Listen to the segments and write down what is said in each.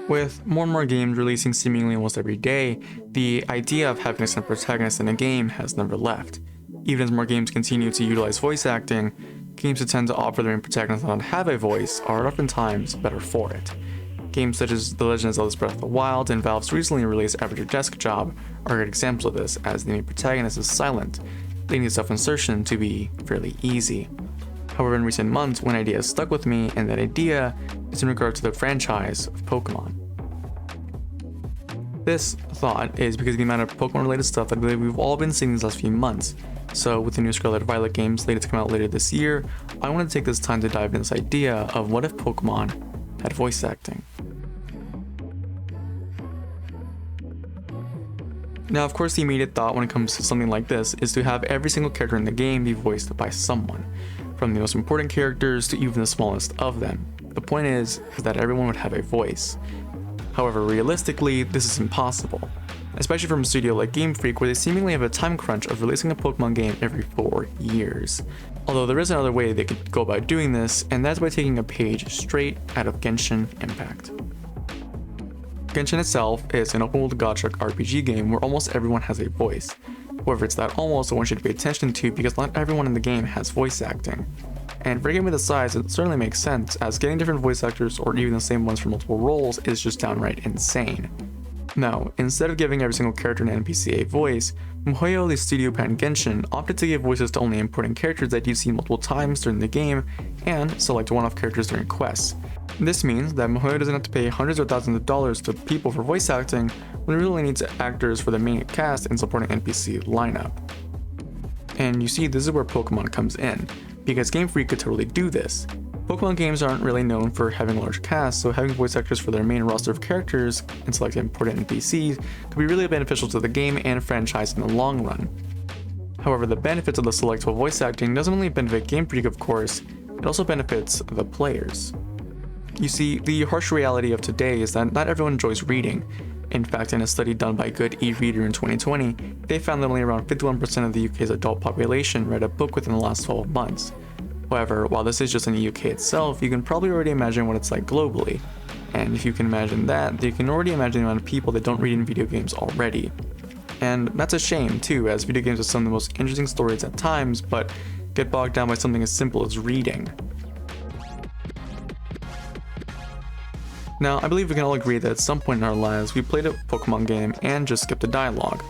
With more and more games releasing seemingly almost every day, the idea of having a central protagonist in a game has never left. Even as more games continue to utilize voice acting, games that tend to offer their main protagonist not have a voice are oftentimes better for it. Games such as The Legend of Zelda's Breath of the Wild and Valve's recently released Average Your Desk Job are good examples of this, as the main protagonist is silent, leading to self-insertion to be fairly easy. However, in recent months, one idea has stuck with me, and that idea is in regard to the franchise of Pokémon. This thought is because of the amount of Pokemon-related stuff that I believe we've all been seeing these last few months. So with the new Scarlet Violet game slated to come out later this year, I want to take this time to dive into this idea of what if Pokemon had voice acting. Now, of course, the immediate thought when it comes to something like this is to have every single character in the game be voiced by someone, from the most important characters to even the smallest of them. The point is that everyone would have a voice. However, realistically, this is impossible, especially from a studio like Game Freak, where they seemingly have a time crunch of releasing a Pokemon game every 4 years. Although there is another way they could go about doing this, and that's by taking a page straight out of Genshin Impact. Genshin itself is an open-world gacha RPG game where almost everyone has a voice. However, it's that almost that one should pay attention to because not everyone in the game has voice acting. And for a game of this size, it certainly makes sense, as getting different voice actors or even the same ones for multiple roles is just downright insane. Now, instead of giving every single character and NPC a voice, MiHoYo, the studio behind Genshin, opted to give voices to only important characters that you see multiple times during the game, and select one-off characters during quests. This means that MiHoYo doesn't have to pay hundreds or thousands of dollars to people for voice acting, when it really needs actors for the main cast and supporting NPC lineup. And you see, this is where Pokemon comes in, because Game Freak could totally do this. Pokemon games aren't really known for having large casts, so having voice actors for their main roster of characters and selecting important NPCs could be really beneficial to the game and franchise in the long run. However, the benefits of the selectable voice acting doesn't only benefit Game Freak, of course, it also benefits the players. You see, the harsh reality of today is that not everyone enjoys reading. In fact, in a study done by Good e-Reader in 2020, they found that only around 51% of the UK's adult population read a book within the last 12 months. However, while this is just in the UK itself, you can probably already imagine what it's like globally. And if you can imagine that, you can already imagine the amount of people that don't read in video games already. And that's a shame too, as video games are some of the most interesting stories at times, but get bogged down by something as simple as reading. Now, I believe we can all agree that at some point in our lives, we played a Pokemon game and just skipped the dialogue.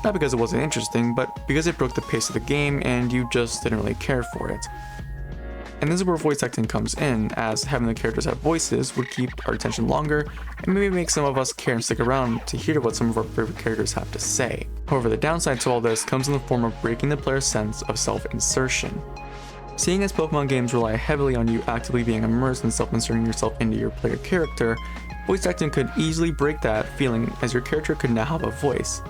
Not because it wasn't interesting, but because it broke the pace of the game and you just didn't really care for it. And this is where voice acting comes in, as having the characters have voices would keep our attention longer and maybe make some of us care and stick around to hear what some of our favorite characters have to say. However, the downside to all this comes in the form of breaking the player's sense of self-insertion. Seeing as Pokemon games rely heavily on you actively being immersed and self-inserting yourself into your player character, voice acting could easily break that feeling, as your character could now have a voice.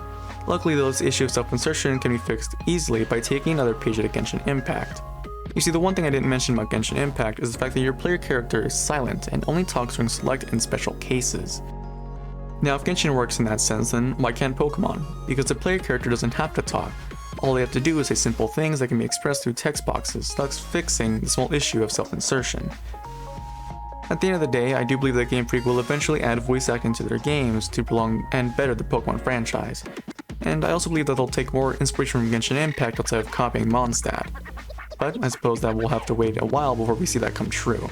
Luckily, those issues of self-insertion can be fixed easily by taking another page at Genshin Impact. You see, the one thing I didn't mention about Genshin Impact is the fact that your player character is silent and only talks during select and special cases. Now, if Genshin works in that sense, then why can't Pokemon? Because the player character doesn't have to talk. All they have to do is say simple things that can be expressed through text boxes, thus fixing the small issue of self-insertion. At the end of the day, I do believe that Game Freak will eventually add voice acting to their games to prolong and better the Pokemon franchise. And I also believe that they'll take more inspiration from Genshin Impact outside of copying Mondstadt. But I suppose that we'll have to wait a while before we see that come true.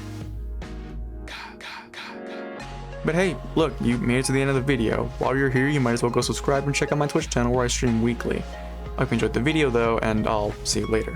But hey, look, you made it to the end of the video. While you're here, you might as well go subscribe and check out my Twitch channel where I stream weekly. I hope you enjoyed the video though, and I'll see you later.